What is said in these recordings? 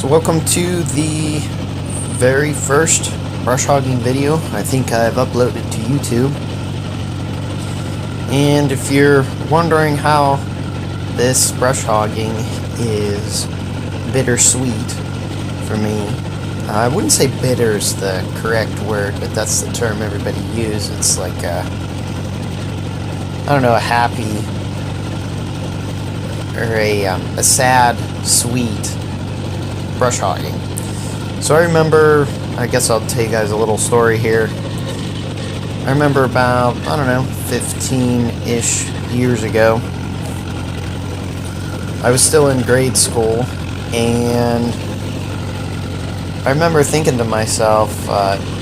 So welcome to the very first brush hogging video I think I've uploaded to YouTube. And if you're wondering how this brush hogging is bittersweet for me, I wouldn't say bitter is the correct word, but that's the term everybody uses. It's like I don't know, a happy or a sad, sweet brush hogging. So I remember, I guess I'll tell you guys a little story here. I remember about, I don't know, 15-ish years ago, I was still in grade school, and I remember thinking to myself,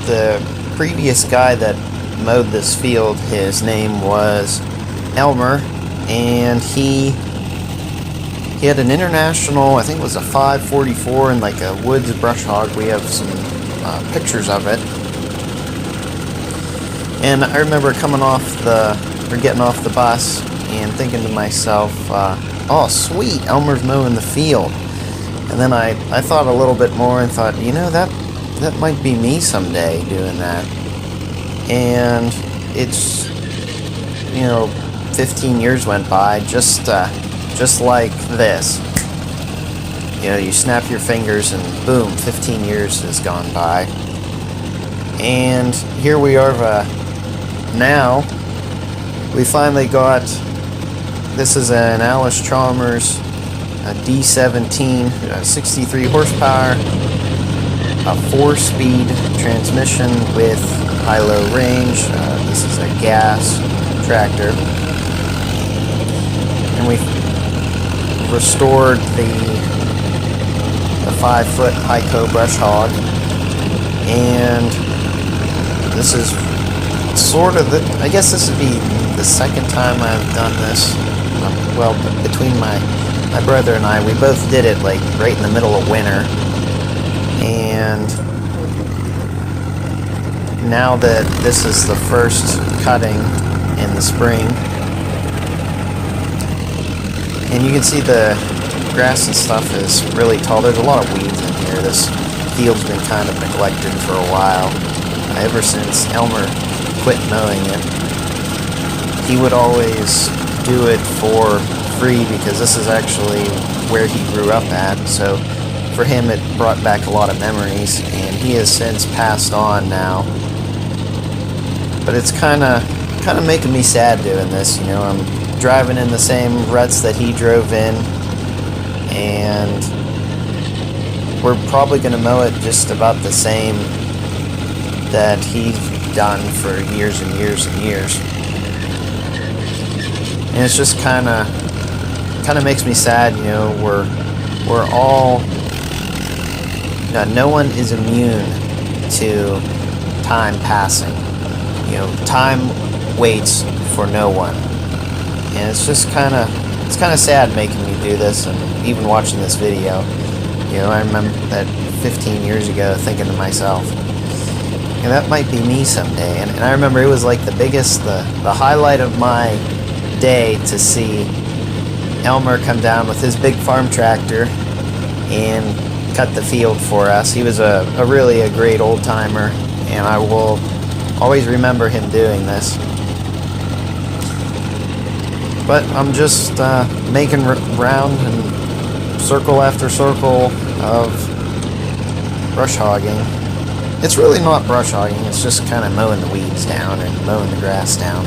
the previous guy that mowed this field, his name was Elmer, and he had an international, I think it was a 544 and like a woods brush hog. We have some pictures of it. And I remember getting off the bus and thinking to myself, oh sweet, Elmer's mowing the field. And then I thought a little bit more and thought, you know, that might be me someday doing that. And it's, 15 years went by, just like this. You snap your fingers and boom, 15 years has gone by. And here we are now. We finally got, this is an Allis Chalmers a D17, 63 horsepower, a 4-speed transmission with high-low range. This is a gas tractor. And we restored the 5-foot Hyco brush hog, and this is sort of I guess this would be the second time I've done this. Well, between my brother and I, we both did it like right in the middle of winter, and now that this is the first cutting in the spring, and you can see the grass and stuff is really tall. There's a lot of weeds in here. This field's been kind of neglected for a while. Ever since Elmer quit mowing it, he would always do it for free because this is actually where he grew up at. So for him it brought back a lot of memories, and he has since passed on now. But it's kind of making me sad doing this. I'm driving in the same ruts that he drove in, and we're probably going to mow it just about the same that he's done for years and years and years. And it's just kind of makes me sad. We're all, no one is immune to time passing. Time waits for no one. And it's just kind of sad making me do this, and even watching this video. I remember that 15 years ago thinking to myself, that might be me someday. And I remember it was like the highlight of my day to see Elmer come down with his big farm tractor and cut the field for us. He was really a great old timer, and I will always remember him doing this. But I'm just making round and circle after circle of brush hogging. It's really not brush hogging, it's just kind of mowing the weeds down and mowing the grass down.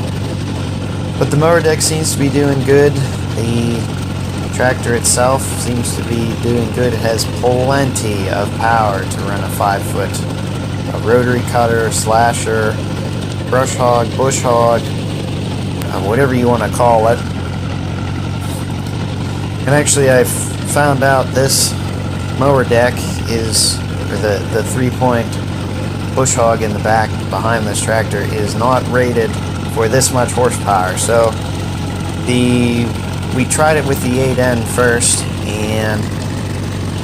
But the mower deck seems to be doing good. The tractor itself seems to be doing good. It has plenty of power to run a 5-foot rotary cutter, slasher, brush hog, bush hog, whatever you want to call it. And actually I found out this mower deck is, or the 3-point bush hog in the back behind this tractor is not rated for this much horsepower. So we tried it with the 8N first, and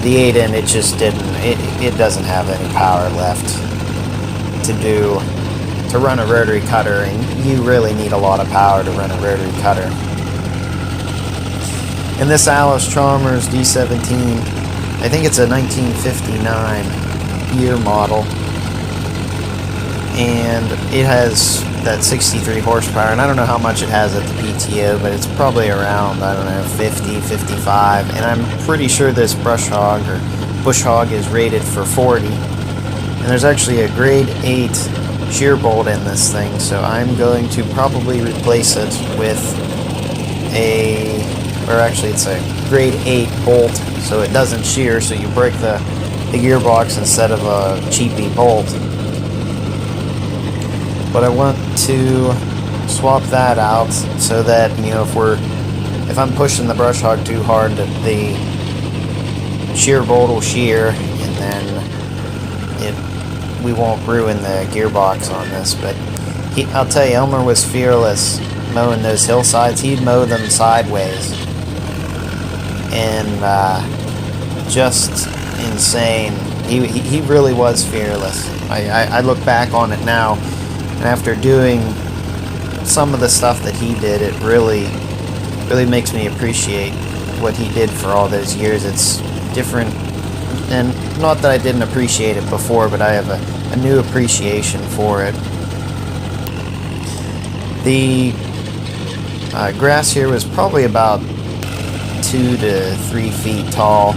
the 8N, it just it doesn't have any power left to run a rotary cutter, and you really need a lot of power to run a rotary cutter. And this Allis Chalmers D17 I think it's a 1959 year model, and it has that 63 horsepower, and I don't know how much it has at the PTO, but it's probably around, I don't know, 50, 55, and I'm pretty sure this bush hog is rated for 40, and there's actually a grade 8 shear bolt in this thing, so I'm going to probably replace it with it's a grade 8 bolt, so it doesn't shear, so you break the gearbox instead of a cheapy bolt. But I want to swap that out so that, you know, if I'm pushing the brush hog too hard, the shear bolt will shear, and then we won't ruin the gearbox on this. But I'll tell you, Elmer was fearless mowing those hillsides. He'd mow them sideways, and just insane. He really was fearless. I look back on it now, and after doing some of the stuff that he did, it really makes me appreciate what he did for all those years. It's different, and not that I didn't appreciate it before, but I have a new appreciation for it. The grass here was probably about 2 to 3 feet tall,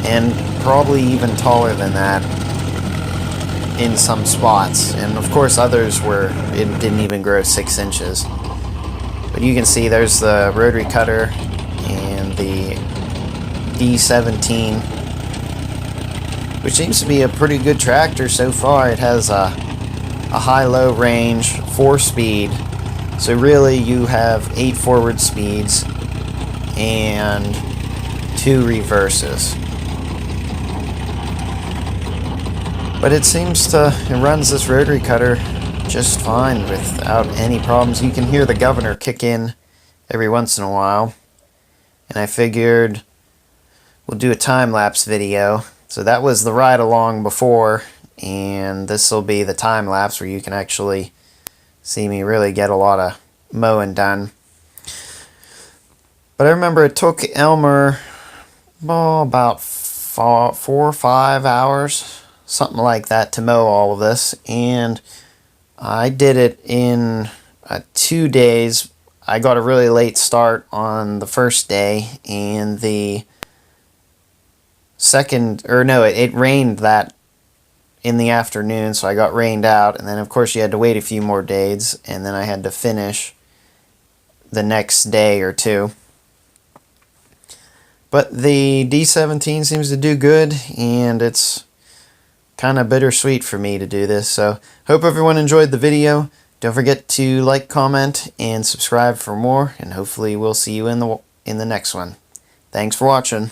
and probably even taller than that in some spots, and of course others where it didn't even grow 6 inches. But you can see there's the rotary cutter and the D17, which seems to be a pretty good tractor so far. It has a high-low range, 4-speed, so really you have 8 forward speeds and 2 reverses. But it runs this rotary cutter just fine without any problems. You can hear the governor kick in every once in a while, and I figured we'll do a time-lapse video. So that was the ride along before, and this will be the time-lapse where you can actually see me really get a lot of mowing done. But I remember it took Elmer about 4 or 5 hours, something like that, to mow all of this, and I did it in 2 days. I got a really late start on the first day, and it rained that in the afternoon, so I got rained out, and then of course you had to wait a few more days, and then I had to finish the next day or two. But the D17 seems to do good, and it's kind of bittersweet for me to do this. So hope everyone enjoyed the video. Don't forget to like, comment, and subscribe for more, and hopefully we'll see you in the next one. Thanks for watching.